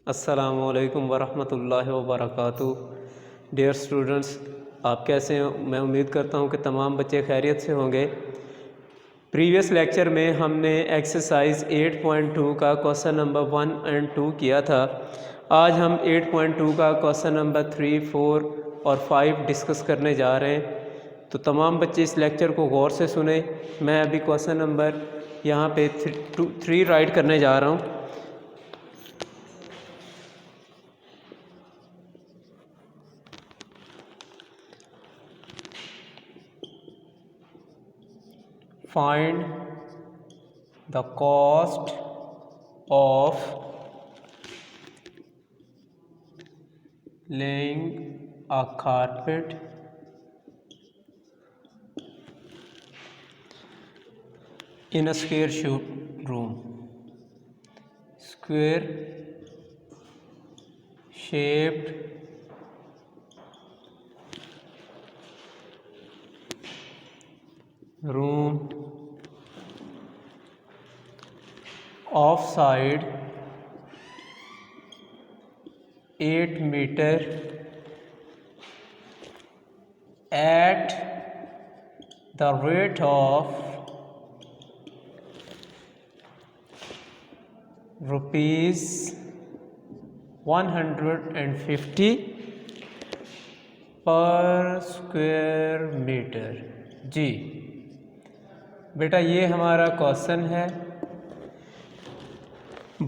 अस्सलामुअलैकुम वरहमतुल्लाहि वबरकातुहू। Dear students, आप कैसे हैं? मैं उम्मीद करता हूं कि तमाम बच्चे खैरियत से होंगे। प्रीवियस लेक्चर में हमने एक्सरसाइज 8.2 का क्वेश्चन नंबर 1 और 2 किया था। आज हम 8.2 का क्वेश्चन नंबर 3, 4 और 5 डिस्कस करने जा रहे हैं। तो तमाम बच्चे इस लेक्चर को गौर से सुने। मैं अभी क्वेश्चन नंबर यहाँ पे 3 राइट करने जा रहा हूँ। Find the cost of laying a carpet in a square shaped room. Square shaped room of side 8 meter at the rate of rupees 150 पर स्क्वायर मीटर। जी बेटा, ये हमारा क्वेश्चन है,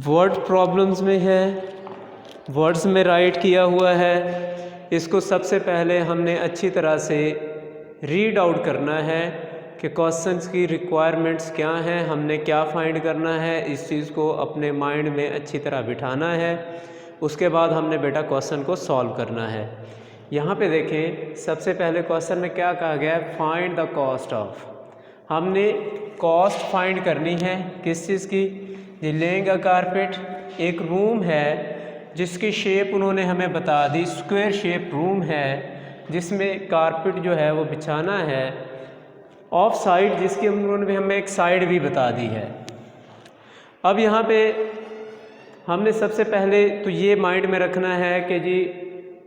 वर्ड प्रॉब्लम्स में है, वर्ड्स में राइट किया हुआ है। इसको सबसे पहले हमने अच्छी तरह से रीड आउट करना है कि क्वेश्चंस की रिक्वायरमेंट्स क्या हैं, हमने क्या फाइंड करना है। इस चीज़ को अपने माइंड में अच्छी तरह बिठाना है। उसके बाद हमने बेटा क्वेश्चन को सॉल्व करना है। यहाँ पे देखें, सबसे पहले क्वेश्चन में क्या कहा गया है? Find the cost of. हमने कॉस्ट फाइंड करनी है किस चीज़ की? ये लेइंग अ कारपेट, एक रूम है जिसकी शेप उन्होंने हमें बता दी, स्क्वायर शेप रूम है जिसमें कारपेट जो है वो बिछाना है। ऑफ साइड, जिसकी उन्होंने हमें एक साइड भी बता दी है। अब यहाँ पे हमने सबसे पहले तो ये माइंड में रखना है कि जी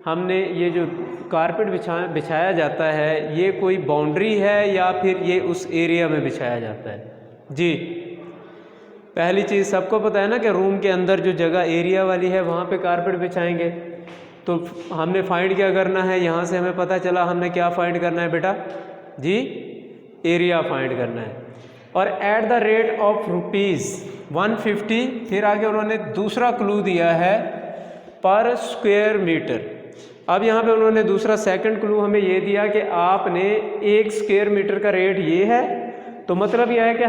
हमने ये जो कारपेट बिछाया जाता है, ये कोई बाउंड्री है या फिर ये उस एरिया में बिछाया जाता है। जी पहली चीज़ सबको पता है ना कि रूम के अंदर जो जगह एरिया वाली है वहाँ पे कारपेट बिछाएंगे। तो हमने फाइंड क्या करना है? यहाँ से हमें पता चला हमने क्या फाइंड करना है बेटा? जी एरिया फाइंड करना है। और at the rate of rupees 150, फिर आगे उन्होंने दूसरा क्लू दिया है पर स्क्वायर मीटर। अब यहाँ पे उन्होंने दूसरा सेकंड क्लू हमें ये दिया कि आपने 1 स्क्वायर मीटर का रेट ये है। तो मतलब यह है कि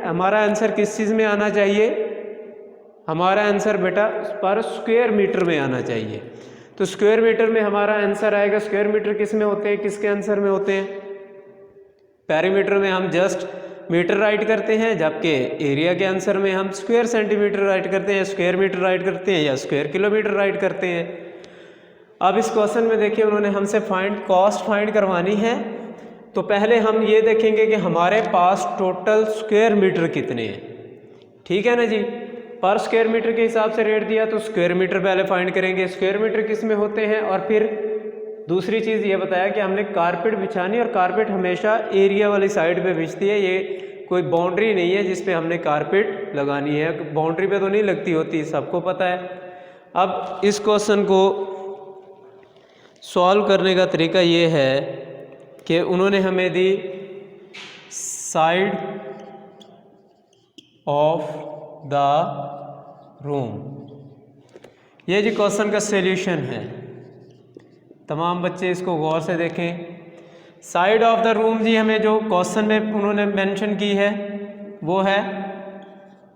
हमारा आंसर किस चीज़ में आना चाहिए? हमारा आंसर बेटा पर स्क्वायर मीटर में आना चाहिए। तो स्क्वायर मीटर में हमारा आंसर आएगा। स्क्वायर मीटर किस में होते हैं, किसके आंसर में होते हैं? पैरीमीटर में हम जस्ट मीटर राइट करते हैं, जबकि एरिया के आंसर में हम स्क्वायर सेंटीमीटर राइट करते हैं, स्क्वायर मीटर राइट करते हैं या स्क्वायर किलोमीटर राइट करते हैं। अब इस क्वेश्चन में देखिए उन्होंने हमसे कॉस्ट फाइंड करवानी है। तो पहले हम ये देखेंगे कि हमारे पास टोटल स्क्वायर मीटर कितने हैं। ठीक है ना जी? पर स्क्वायर मीटर के हिसाब से रेट दिया तो स्क्वायर मीटर पहले फाइंड करेंगे। स्क्वायर मीटर किस में होते हैं? और फिर दूसरी चीज़ ये बताया कि हमने कारपेट बिछानी, और कारपेट हमेशा एरिया वाली साइड पे बिछती है। ये कोई बाउंड्री नहीं है जिस पे हमने कारपेट लगानी है। बाउंड्री पे तो नहीं लगती होती, सबको पता है। अब इस क्वेश्चन को सॉल्व करने का तरीका ये है कि उन्होंने हमें दी साइड ऑफ द रूम। ये जी क्वेश्चन का सॉल्यूशन है। तमाम बच्चे इसको गौर से देखें। साइड ऑफ द रूम जी हमें जो क्वेश्चन में उन्होंने मेंशन की है वो है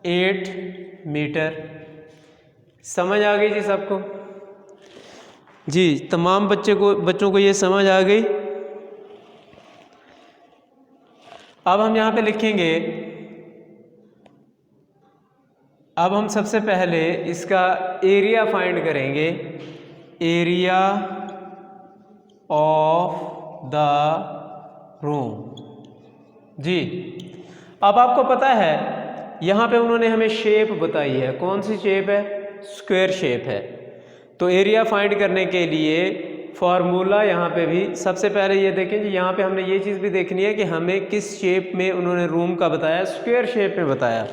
8 मीटर। समझ आ गई जी सबको? जी तमाम बच्चों को ये समझ आ गई। अब हम यहाँ पे लिखेंगे, अब हम सबसे पहले इसका एरिया फाइंड करेंगे। Area of the room. जी अब आपको पता है यहाँ पे उन्होंने हमें शेप बताई है। कौन सी शेप है? स्क्वायर शेप है। तो एरिया फाइंड करने के लिए फार्मूला यहाँ पे भी सबसे पहले ये देखें कि यहाँ पे हमने ये चीज़ भी देखनी है कि हमें किस शेप में उन्होंने रूम का बताया, स्क्वायर शेप में बताया,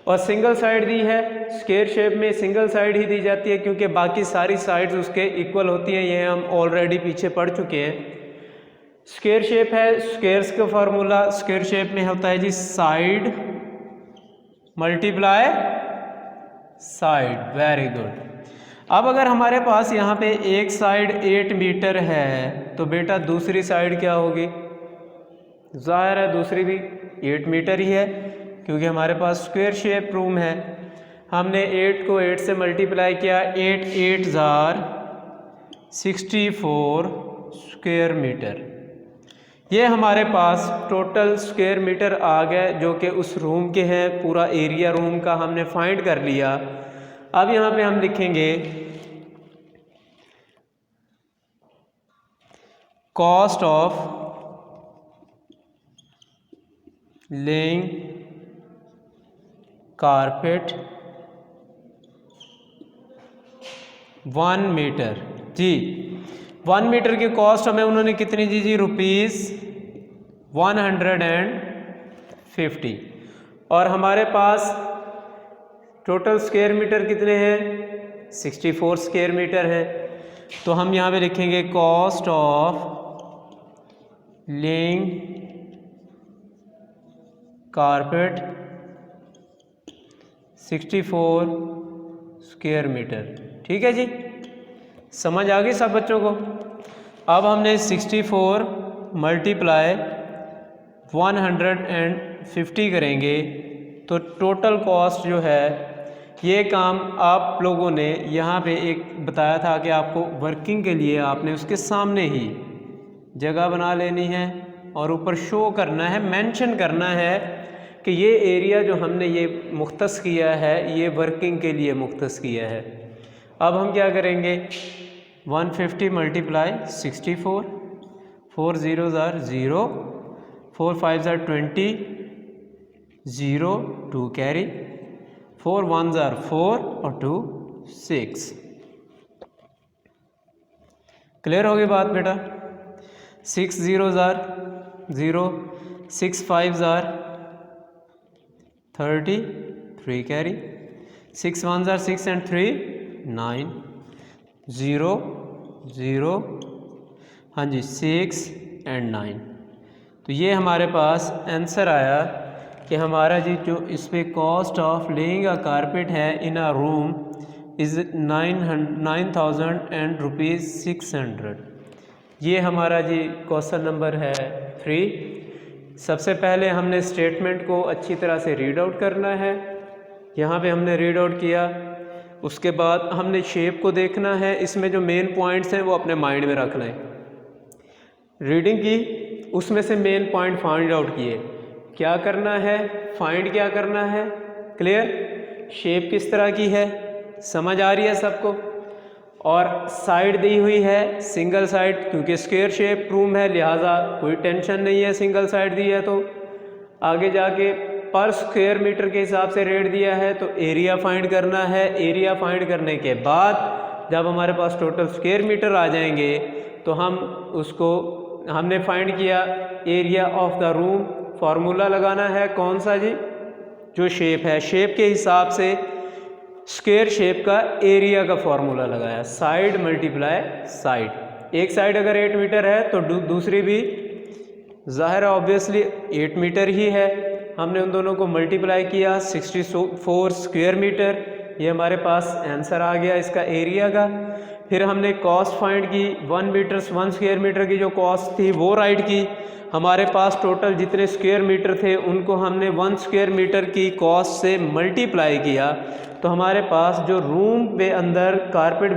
और सिंगल साइड दी है। स्क्वायर शेप में सिंगल साइड ही दी जाती है क्योंकि बाकी सारी साइड्स उसके इक्वल होती हैं, ये हम ऑलरेडी पीछे पढ़ चुके हैं। स्क्वायर शेप है, स्क्वायर्स का फार्मूला स्क्वायर शेप में होता है जी side multiply side. Very good. अब अगर हमारे पास यहाँ पे एक साइड 8 मीटर है तो बेटा दूसरी साइड क्या होगी? जाहिर है दूसरी भी 8 मीटर ही है क्योंकि हमारे पास स्क्वायर शेप रूम है। हमने 8 को 8 से मल्टीप्लाई किया, 8 8 जार 64 स्क्वायर मीटर। ये हमारे पास टोटल स्क्वायर मीटर आ गए जो कि उस रूम के हैं। पूरा एरिया रूम का हमने फाइंड कर लिया। अब यहाँ पे हम लिखेंगे cost of laying carpet 1 metre. जी 1 मीटर की कॉस्ट हमें उन्होंने कितनी दी जी? ₹150। और हमारे पास टोटल स्क्वायर मीटर कितने हैं? 64 स्क्वायर मीटर है। तो हम यहाँ पे लिखेंगे cost of laying carpet 64 square metre. ठीक है जी, समझ आ गई सब बच्चों को? अब हमने 64 मल्टीप्लाई 150 करेंगे तो टोटल कॉस्ट जो है, ये काम आप लोगों ने यहाँ पे एक बताया था कि आपको वर्किंग के लिए आपने उसके सामने ही जगह बना लेनी है और ऊपर शो करना है, मेंशन करना है कि ये एरिया जो हमने ये मुख्तस किया है ये वर्किंग के लिए मुख्तस किया है। अब हम क्या करेंगे? 150 multiply 64, 4 zeros are 0, 4 5s are 20, 0 2 carry, 4 1s are 4 और 2 6। क्लियर हो गई बात बेटा? 6 zeros are 0, 6 5s are 30, 3 carry, 6 1s are 6 and 3 9, 0 0, हाँ जी 6 and 9। तो ये हमारे पास आंसर आया कि हमारा जी जो इस पे cost of laying a carpet है इन अ रूम इज़ 9,000 and ₹600। ये हमारा जी क्वेश्चन नंबर है 3। सबसे पहले हमने स्टेटमेंट को अच्छी तरह से रीड आउट करना है। यहाँ पे हमने रीड आउट किया, उसके बाद हमने शेप को देखना है। इसमें जो मेन पॉइंट्स हैं वो अपने माइंड में रखना है। रीडिंग की, उसमें से मेन पॉइंट फाइंड आउट किए। क्या करना है? फाइंड क्या करना है? क्लियर? शेप किस तरह की है, समझ आ रही है सबको? और साइड दी हुई है सिंगल साइड, क्योंकि स्क्वायर शेप रूम है लिहाजा कोई टेंशन नहीं है, सिंगल साइड दी है। तो आगे जाके पर स्क्वायर मीटर के हिसाब से रेट दिया है तो एरिया फाइंड करना है। एरिया फाइंड करने के बाद जब हमारे पास टोटल स्क्वायर मीटर आ जाएंगे तो हम उसको हमने फाइंड किया area of the room. Formula लगाना है कौन सा जी? जो शेप है, शेप के हिसाब से स्क्वायर शेप का एरिया का फार्मूला लगाया, साइड मल्टीप्लाई साइड। एक साइड अगर 8 मीटर है तो दूसरी भी ज़ाहिर ऑब्वियसली 8 मीटर ही है। हमने उन दोनों को मल्टीप्लाई किया 64 स्क्वायर मीटर, ये हमारे पास आंसर आ गया इसका एरिया का। फिर हमने कॉस्ट फाइंड की, 1 स्क्वायर मीटर की जो कॉस्ट थी वो राइट की। हमारे पास टोटल जितने स्क्वायर मीटर थे उनको हमने 1 स्क्वायर मीटर की कॉस्ट से मल्टीप्लाई किया तो हमारे पास जो रूम पे अंदर कारपेट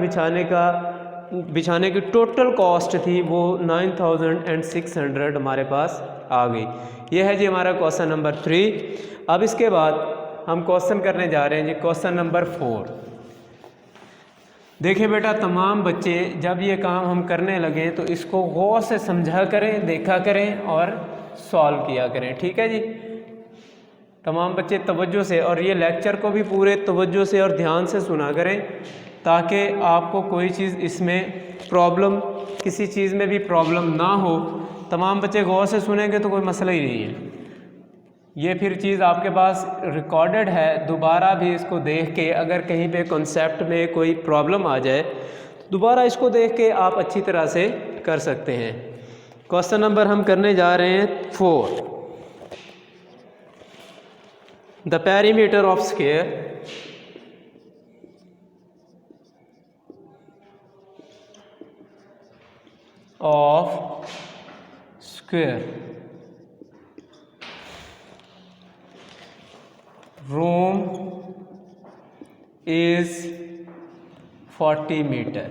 बिछाने की टोटल कॉस्ट थी वो 9,600 हमारे पास आ गई। ये है जी हमारा क्वेश्चन नंबर 3। अब इसके बाद हम क्वेश्चन करने जा रहे हैं जी क्वेश्चन नंबर 4। देखिए बेटा, तमाम बच्चे जब ये काम हम करने लगे तो इसको गौर से समझा करें, देखा करें और सॉल्व किया करें। ठीक है जी? तमाम बच्चे तवज्जो से और ये लेक्चर को भी पूरे तवज्जो से और ध्यान से सुना करें, ताकि आपको कोई चीज़ इसमें प्रॉब्लम, किसी चीज़ में भी प्रॉब्लम ना हो। तमाम बच्चे गौर से सुनेंगे तो कोई मसला ही नहीं है। ये फिर चीज़ आपके पास रिकॉर्डेड है, दोबारा भी इसको देख के अगर कहीं पे कॉन्सेप्ट में कोई प्रॉब्लम आ जाए तो दोबारा इसको देख के आप अच्छी तरह से कर सकते हैं। क्वेश्चन नंबर हम करने जा रहे हैं 4। The perimeter of square of square room is 40 meter.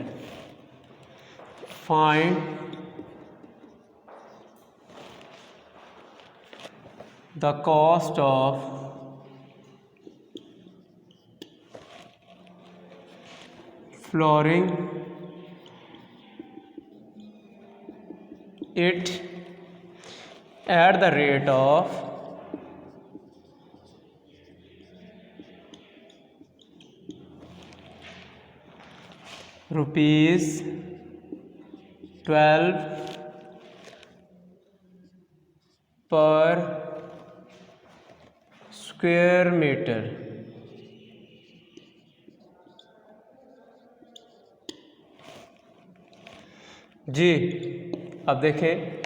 Find the cost of flooring it at the rate of rupees 12 per square meter। जी अब देखें,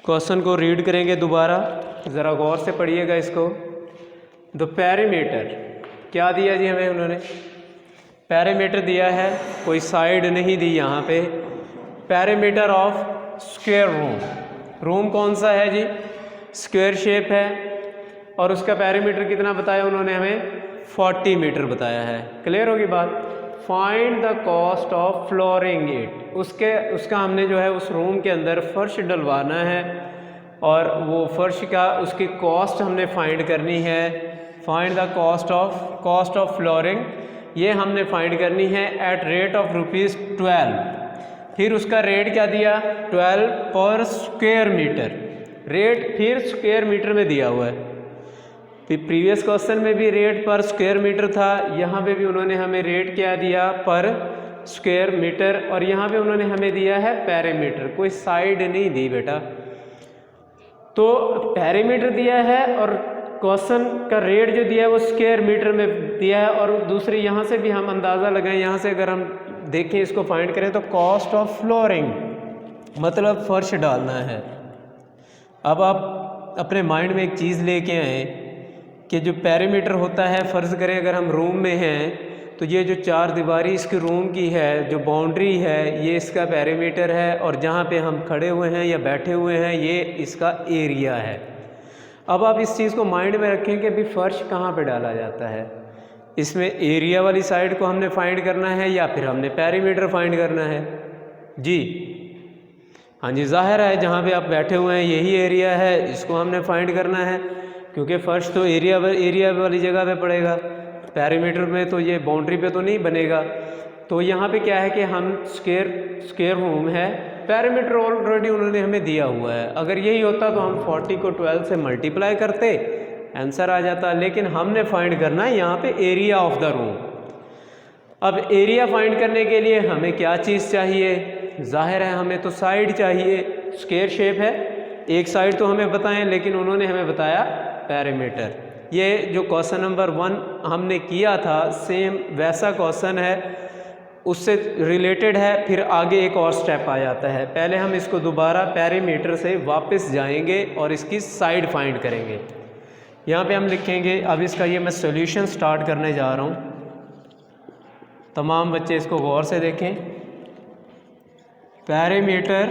क्वेश्चन को रीड करेंगे दोबारा, ज़रा गौर से पढ़िएगा इसको। द पेरीमीटर क्या दिया जी हमें, उन्होंने पेरीमीटर दिया है, कोई साइड नहीं दी यहाँ पे। Perimeter of square room, room कौन सा है जी, स्क्वायर शेप है, और उसका पेरीमीटर कितना बताया उन्होंने हमें, 40 मीटर बताया है। क्लियर होगी बात। Find the cost of flooring it, उसका हमने जो है उस रूम के अंदर फर्श डलवाना है, और वो फर्श का उसकी कॉस्ट हमने फाइंड करनी है। Find the cost of flooring, ये हमने फाइंड करनी है एट रेट ऑफ रुपीज़ 12। फिर उसका रेट क्या दिया, 12 पर स्क्वायर मीटर। रेट फिर स्क्वायर मीटर में दिया हुआ है। प्रीवियस क्वेश्चन में भी रेट पर स्क्वायर मीटर था, यहाँ पे भी उन्होंने हमें रेट क्या दिया, पर स्क्वायर मीटर, और यहाँ पे उन्होंने हमें दिया है पेरीमीटर, कोई साइड नहीं दी बेटा। तो पेरीमीटर दिया है और क्वेश्चन का रेट जो दिया है वो स्क्वायर मीटर में दिया है, और दूसरी यहाँ से भी हम अंदाज़ा लगाएं, यहाँ से अगर हम देखें इसको फाइंड करें तो कॉस्ट ऑफ फ्लोरिंग मतलब फर्श डालना है। अब आप अपने माइंड में एक चीज़ लेके आए कि जो पेरीमीटर होता है, फ़र्ज़ करें अगर हम रूम में हैं तो ये जो 4 दीवारी इसके रूम की है, जो बाउंड्री है, ये इसका पेरीमीटर है, और जहाँ पे हम खड़े हुए हैं या बैठे हुए हैं ये इसका एरिया है। अब आप इस चीज़ को माइंड में रखें कि अभी फ़र्श कहाँ पे डाला जाता है, इसमें एरिया वाली साइड को हमने फाइंड करना है या फिर हमने पेरीमीटर फाइंड करना है जी। हाँ जी, ज़ाहिर है जहाँ पे आप बैठे हुए हैं यही एरिया है, इसको हमने फाइंड करना है, क्योंकि फ़र्श तो एरिया वाली जगह पे पड़ेगा, पेरीमीटर में तो ये बाउंड्री पे तो नहीं बनेगा। तो यहाँ पे क्या है कि हम स्क्वायर रूम है, पेरीमीटर ऑलरेडी उन्होंने हमें दिया हुआ है। अगर यही होता तो हम 40 को 12 से मल्टीप्लाई करते, आंसर आ जाता। लेकिन हमने फाइंड करना है यहाँ पे एरिया ऑफ द रूम। अब एरिया फाइंड करने के लिए हमें क्या चीज़ चाहिए, जाहिर है हमें तो साइड चाहिए, स्क्वायर शेप है, एक साइड तो हमें बताएं, लेकिन उन्होंने हमें बताया पेरीमीटर। ये जो क्वेश्चन नंबर 1 हमने किया था सेम वैसा क्वेश्चन है, उससे रिलेटेड है, फिर आगे एक और स्टेप आ जाता है। पहले हम इसको दोबारा पेरीमीटर से वापस जाएंगे और इसकी साइड फाइंड करेंगे। यहाँ पे हम लिखेंगे, अब इसका ये मैं सॉल्यूशन स्टार्ट करने जा रहा हूँ, तमाम बच्चे इसको गौर से देखें। Perimeter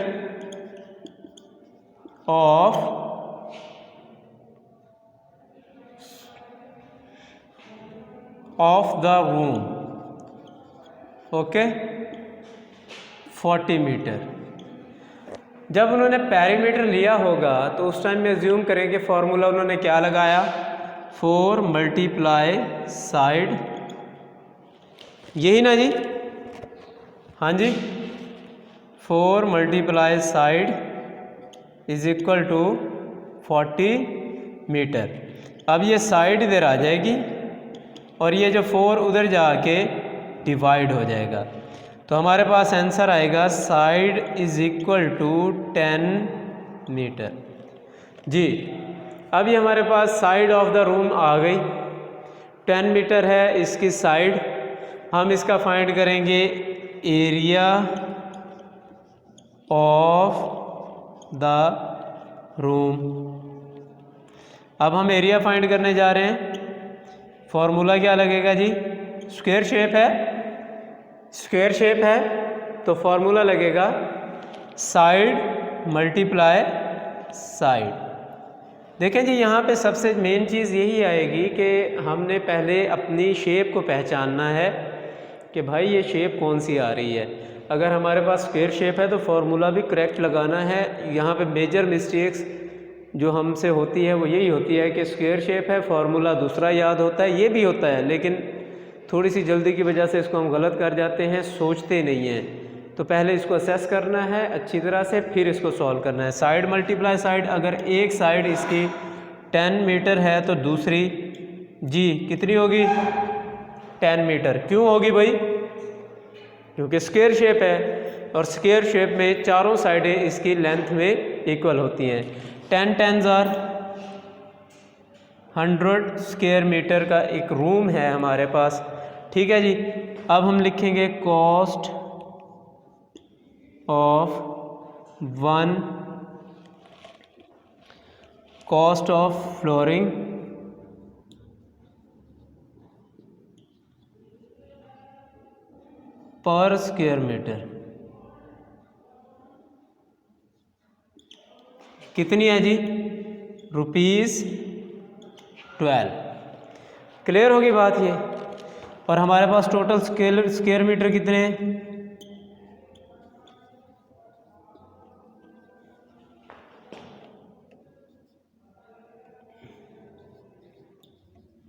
of the room, okay, 40 metre. जब उन्होंने पेरीमीटर लिया होगा तो उस टाइम में एज्यूम करें कि फॉर्मूला उन्होंने क्या लगाया, 4 मल्टीप्लाई साइड, यही ना जी, हाँ जी, 4 multiply side is equal to 40 metre. अब ये साइड इधर आ जाएगी और ये जो 4 उधर जाके डिवाइड हो जाएगा, तो हमारे पास आंसर आएगा side is equal to 10 metre. जी, अभी हमारे पास साइड ऑफ द रूम आ गई, 10 मीटर है इसकी साइड। हम इसका फाइंड करेंगे एरिया ऑफ द रूम। अब हम एरिया फाइंड करने जा रहे हैं। फॉर्मूला क्या लगेगा जी? स्क्वायर शेप है, स्क्वायर शेप है तो फॉर्मूला लगेगा साइड मल्टीप्लाई साइड। देखें जी, यहाँ पे सबसे मेन चीज़ यही आएगी कि हमने पहले अपनी शेप को पहचानना है कि भाई ये शेप कौन सी आ रही है। अगर हमारे पास स्क्वायर शेप है तो फॉर्मूला भी करेक्ट लगाना है। यहाँ पे मेजर मिस्टेक्स जो हमसे होती है वो यही होती है कि स्क्वायर शेप है, फॉर्मूला दूसरा याद होता है, ये भी होता है, लेकिन थोड़ी सी जल्दी की वजह से इसको हम गलत कर जाते हैं, सोचते नहीं हैं। तो पहले इसको असेस करना है अच्छी तरह से, फिर इसको सॉल्व करना है। साइड मल्टीप्लाई साइड, अगर एक साइड इसकी 10 मीटर है तो दूसरी जी कितनी होगी? 10 मीटर। क्यों होगी भाई? क्योंकि स्क्वायर शेप है और स्क्वायर शेप में चारों साइडें इसकी लेंथ में इक्वल होती हैं। 10 10s आर 100 स्क्वायर मीटर का एक रूम है हमारे पास। ठीक है जी, अब हम लिखेंगे cost of cost of flooring पर स्क्वायर मीटर कितनी है जी? ₹12। क्लियर होगी बात ये? और हमारे पास टोटल स्क्वायर मीटर कितने हैं?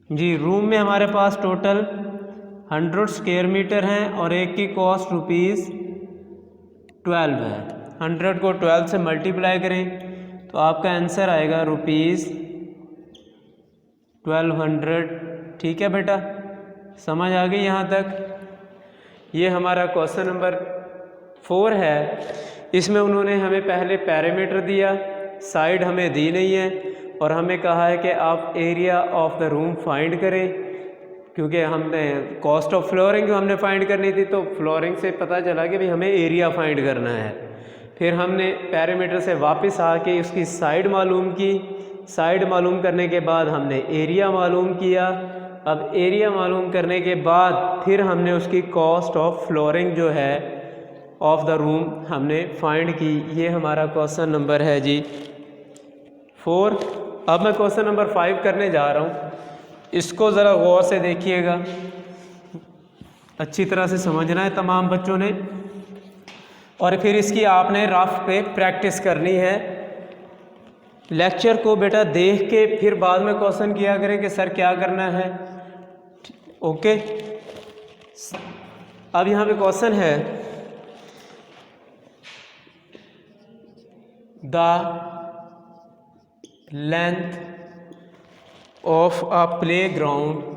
जी, रूम में हमारे पास टोटल 100 स्क्वायर मीटर हैं और एक की कॉस्ट ₹12 है। 100 को 12 से मल्टीप्लाई करें तो आपका आंसर आएगा ₹1200। ठीक है बेटा, समझ आ गई यहाँ तक? ये हमारा क्वेश्चन नंबर 4 है। इसमें उन्होंने हमें पहले पैरामीटर दिया, साइड हमें दी नहीं है और हमें कहा है कि आप area of the room find करें, क्योंकि हमने कॉस्ट ऑफ फ्लोरिंग हमने फाइंड करनी थी, तो फ्लोरिंग से पता चला कि भाई हमें एरिया फाइंड करना है। फिर हमने पैरामीटर से वापस आके उसकी साइड मालूम की, साइड मालूम करने के बाद हमने एरिया मालूम किया। अब एरिया मालूम करने के बाद फिर हमने उसकी कॉस्ट ऑफ फ्लोरिंग जो है ऑफ द रूम हमने फाइंड की। ये हमारा क्वेश्चन नंबर है जी 4। अब मैं क्वेश्चन नंबर 5 करने जा रहा हूँ। इसको ज़रा गौर से देखिएगा, अच्छी तरह से समझना है तमाम बच्चों ने, और फिर इसकी आपने रफ पे प्रैक्टिस करनी है। लेक्चर को बेटा देख के फिर बाद में क्वेश्चन किया करें कि सर क्या करना है। ओके, अब यहाँ पे क्वेश्चन है, the length of a playground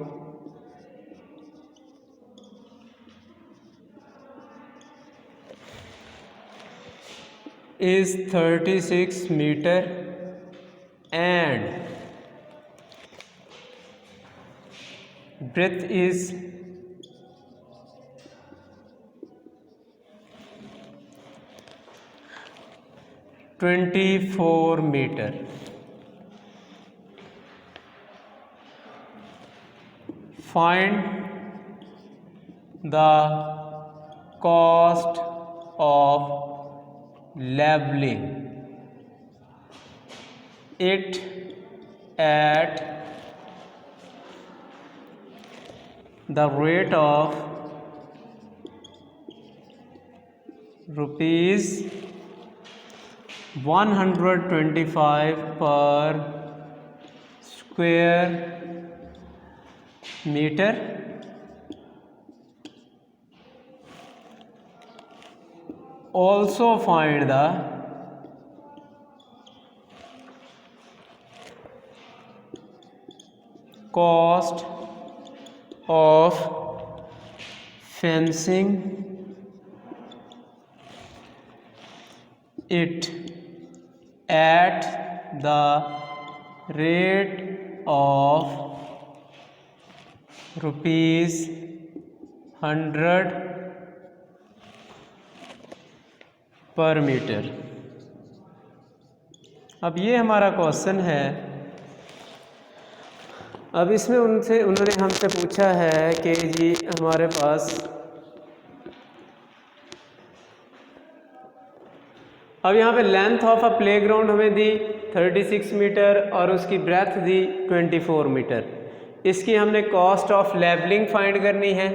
is 36 meter and breadth is 24 meter. Find the cost of leveling it at the rate of ₹125 per square meter. Also find the cost of fencing it at the rate of ₹100 पर metre. अब ये हमारा question है। अब इसमें उन्होंने हमसे पूछा है कि जी हमारे पास अब यहाँ पे लेंथ ऑफ अ प्लेग्राउंड हमें दी 36 मीटर और उसकी ब्रेथ दी 24 मीटर। इसकी हमने कॉस्ट ऑफ लेवलिंग फाइंड करनी है।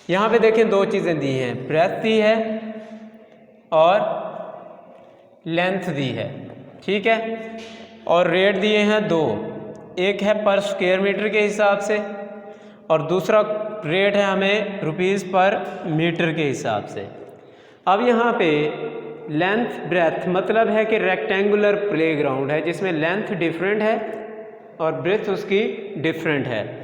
यहाँ पे देखें दो चीज़ें दी हैं, ब्रेथ दी है और लेंथ दी है, ठीक है, और रेट दिए हैं दो, एक है पर स्क्वायर मीटर के हिसाब से और दूसरा रेट है हमें रुपीज़ पर मीटर के हिसाब से। अब यहाँ पे लेंथ ब्रेथ मतलब है कि रेक्टेंगुलर प्लेग्राउंड है जिसमें लेंथ डिफरेंट है और ब्रेथ उसकी डिफरेंट है,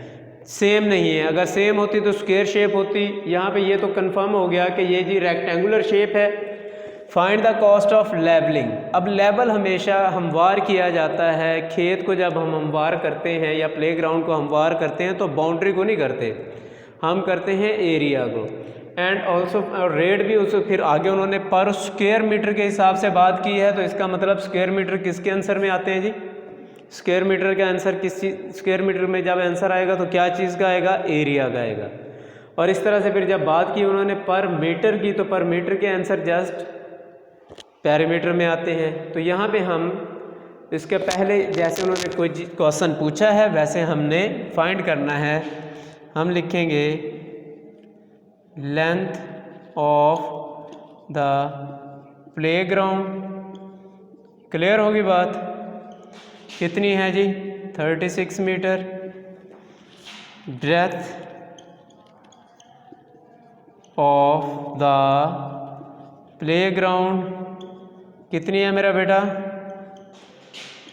सेम नहीं है। अगर सेम होती तो स्क्वायर शेप होती। यहाँ पे ये तो कंफर्म हो गया कि ये जी रेक्टेंगुलर शेप है। Find the cost of levelling. अब लेवल हमेशा हमवार किया जाता है। खेत को जब हम हमवार करते हैं या प्लेग्राउंड को हमवार करते हैं तो बाउंड्री को नहीं करते, हम करते हैं एरिया को। एंड ऑल्सो रेट भी उसे फिर आगे उन्होंने पर स्क्वायर मीटर के हिसाब से बात की है, तो इसका मतलब स्क्वायर मीटर किसके आंसर में आते हैं जी? स्क्वायर मीटर का आंसर किस चीज़, स्क्वायर मीटर में जब आंसर आएगा तो क्या चीज़ का आएगा? एरिया का आएगा। और इस तरह से फिर जब बात की उन्होंने पर मीटर की तो पर मीटर के आंसर जस्ट पैरामीटर में आते हैं। तो यहाँ पे हम इसके पहले जैसे उन्होंने कोई क्वेश्चन पूछा है वैसे हमने फाइंड करना है। हम लिखेंगे length of the playground. Clear होगी बात? कितनी है जी? 36 metre. Breadth of the playground कितनी है मेरा बेटा?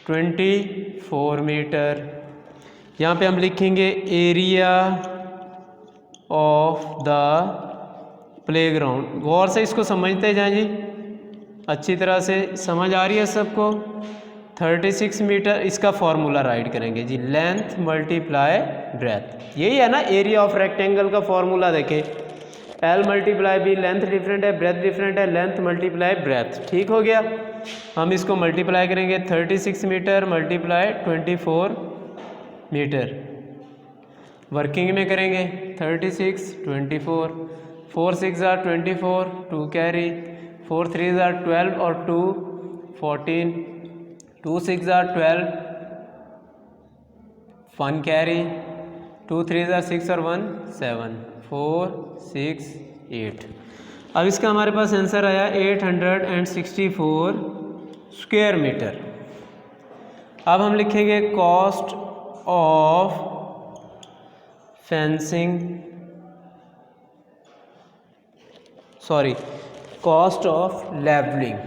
24 मीटर। यहाँ पे हम लिखेंगे एरिया ऑफ द प्लेग्राउंड। गौर से इसको समझते जाएं जी, अच्छी तरह से समझ आ रही है सबको? 36 मीटर इसका फॉर्मूला राइट करेंगे जी, लेंथ मल्टीप्लाई ब्रेथ। यही है ना एरिया ऑफ रेक्टेंगल का फॉर्मूला। देखें L multiply B, length different है, ब्रेथ डिफरेंट है, लेंथ मल्टीप्लाई ब्रेथ। ठीक हो गया। हम इसको मल्टीप्लाई करेंगे 36 मीटर मल्टीप्लाई 24 मीटर। वर्किंग में करेंगे 36 24, 4 6 are 24, 2 कैरी, 4 3 are 12 और 2 14, 2 6 are 12, 1 कैरी, 2 3 are 6 और 1 7, 4 6 8। अब इसका हमारे पास आंसर आया 864 स्क्वायर मीटर। अब हम लिखेंगे cost of fencing, cost of levelling.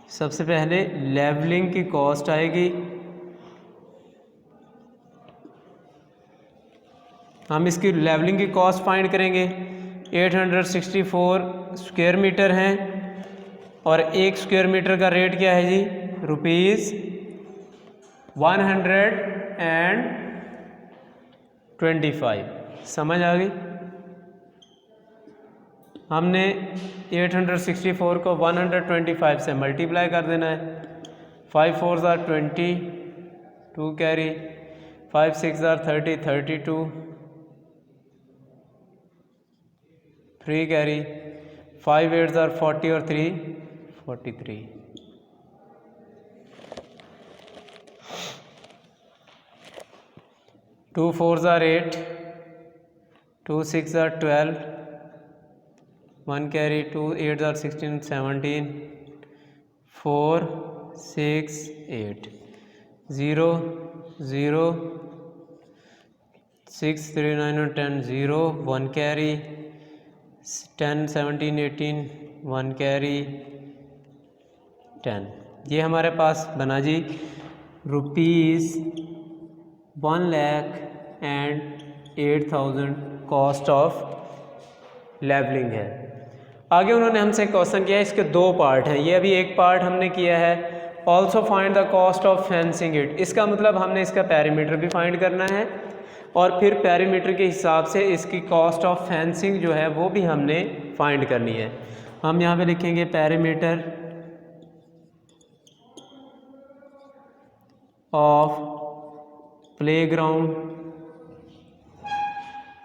सबसे पहले लेवलिंग की कॉस्ट आएगी। हम इसकी लेवलिंग की कॉस्ट फाइंड करेंगे। 864 स्क्वायर मीटर हैं और एक स्क्वायर मीटर का रेट क्या है जी? ₹125। समझ आ गई? हमने 864 को 125 से मल्टीप्लाई कर देना है। 5 4 are 20, 2 carry, 5 6 are 30, 32, 3 carry, 5 8 are 40 और 3 43। Two 4 are 8, 2 6 are 12, 1 carry, 2 8 are 16 17, 4 6 8, 0 0, 6 3 9 और 10 0, 1 कैरी, 10 17 18, 1 कैरी 10। ये हमारे पास बना जी 1,08,000 कॉस्ट ऑफ लेवलिंग है। आगे उन्होंने हमसे क्वेश्चन किया है, इसके दो पार्ट हैं, ये अभी एक पार्ट हमने किया है। Also find the cost of fencing it, इसका मतलब हमने इसका पैरीमीटर भी फाइंड करना है और फिर पैरीमीटर के हिसाब से इसकी कॉस्ट ऑफ फेंसिंग जो है वो भी हमने फाइंड करनी है। हम यहाँ पे लिखेंगे पैरीमीटर ऑफ प्लेग्राउंड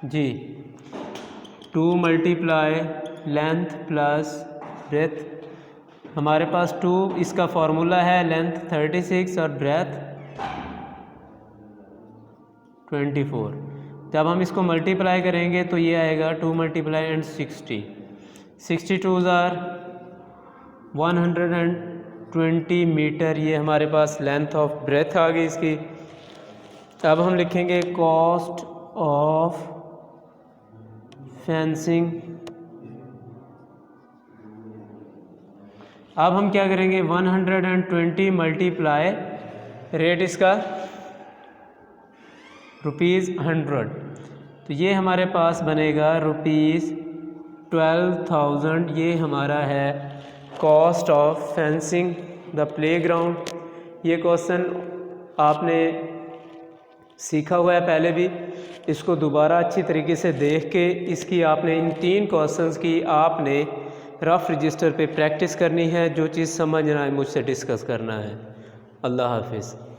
जी 2 मल्टीप्लाई लेंथ प्लस ब्रेथ। हमारे पास 2 इसका फॉर्मूला है, लेंथ 36 और ब्रेथ 24। जब हम इसको मल्टीप्लाई करेंगे तो ये आएगा 2 मल्टीप्लाई एंड 60, 62 आर 120 मीटर। ये हमारे पास लेंथ ऑफ ब्रेथ आ गई इसकी। अब हम लिखेंगे कॉस्ट ऑफ फेंसिंग। अब हम क्या करेंगे, 120 मल्टीप्लाई रेट इसका ₹100, तो ये हमारे पास बनेगा ₹12,000। ये हमारा है cost of fencing the playground. ये क्वेश्चन आपने सीखा हुआ है पहले भी, इसको दोबारा अच्छी तरीके से देख के इसकी आपने इन 3 क्वेश्चंस की आपने रफ़ रजिस्टर पे प्रैक्टिस करनी है। जो चीज़ समझना है मुझसे डिस्कस करना है। अल्लाह हाफिज़।